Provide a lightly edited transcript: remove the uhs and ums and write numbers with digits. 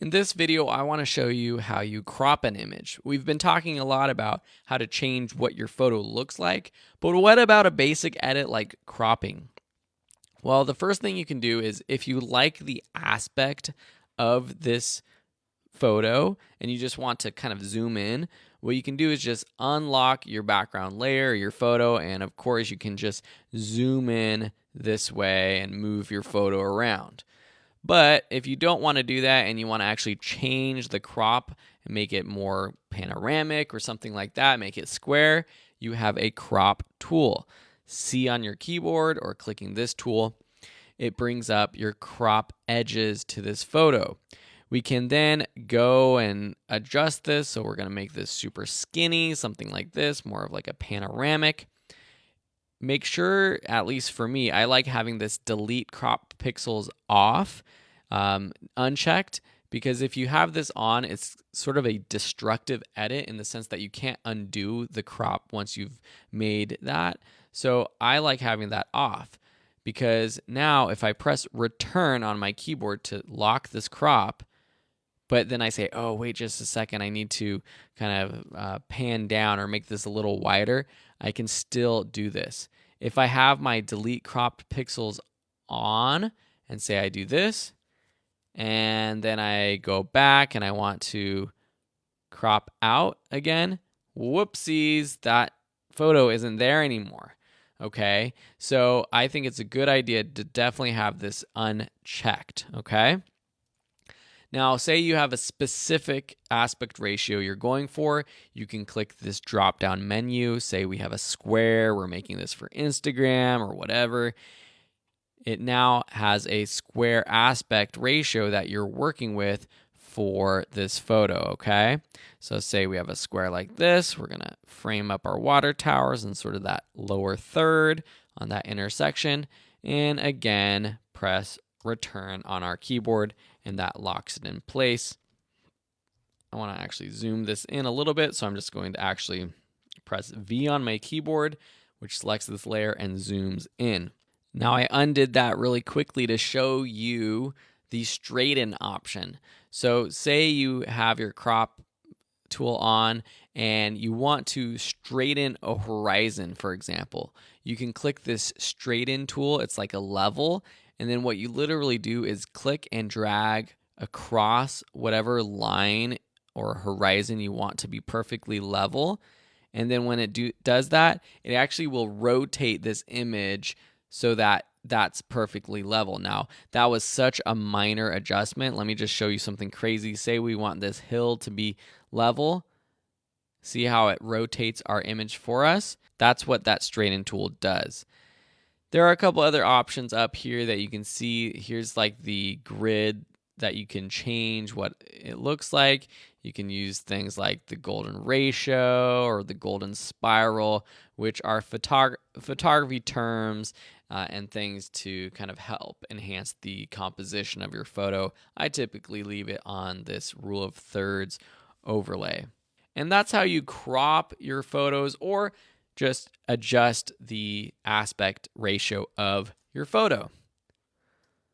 In this video, I want to show you how you crop an image. We've been talking a lot about how to change what your photo looks like, but what about a basic edit like cropping? Well, the first thing you can do is if you like the aspect of this photo and you just want to kind of zoom in, what you can do is just unlock your background layer, your photo, and of course you can just zoom in this way and move your photo around. But if you don't want to do that and you want to actually change the crop and make it more panoramic or something like that, make it square, you have a crop tool. See on your keyboard or clicking this tool, it brings up your crop edges to this photo. We can then go and adjust this. So we're going to make this super skinny, something like this, more of like a panoramic. Make sure, at least for me, I like having this delete crop pixels off, unchecked, because if you have this on, it's sort of a destructive edit in the sense that you can't undo the crop once you've made that. So I like having that off because now if I press return on my keyboard to lock this crop, but then I say, oh, wait just a second, I need to kind of pan down or make this a little wider, I can still do this. If I have my delete cropped pixels on and say I do this, and then I go back and I want to crop out again, whoopsies, that photo isn't there anymore. Okay, so I think it's a good idea to definitely have this unchecked, okay? Now, say you have a specific aspect ratio you're going for, you can click this drop-down menu. Say we have a square, we're making this for Instagram or whatever. It now has a square aspect ratio that you're working with for this photo, okay? So say we have a square like this. We're going to frame up our water towers in sort of that lower third on that intersection. And again, press return on our keyboard, and that locks it in place. I want to actually zoom this in a little bit, so I'm just going to actually press V on my keyboard, which selects this layer and zooms in. Now I undid that really quickly to show you the straighten option. So say you have your crop tool on and you want to straighten a horizon, for example. You can click this straighten tool. It's like a level. And then what you literally do is click and drag across whatever line or horizon you want to be perfectly level. And then when it does that, it actually will rotate this image so that that's perfectly level. Now, that was such a minor adjustment. Let me just show you something crazy. Say we want this hill to be level. See how it rotates our image for us? That's what that straighten tool does. There are a couple other options up here that you can see. Here's like the grid that you can change what it looks like. You can use things like the golden ratio or the golden spiral, which are photography terms and things to kind of help enhance the composition of your photo. I typically leave it on this rule of thirds overlay. And that's how you crop your photos or just adjust the aspect ratio of your photo.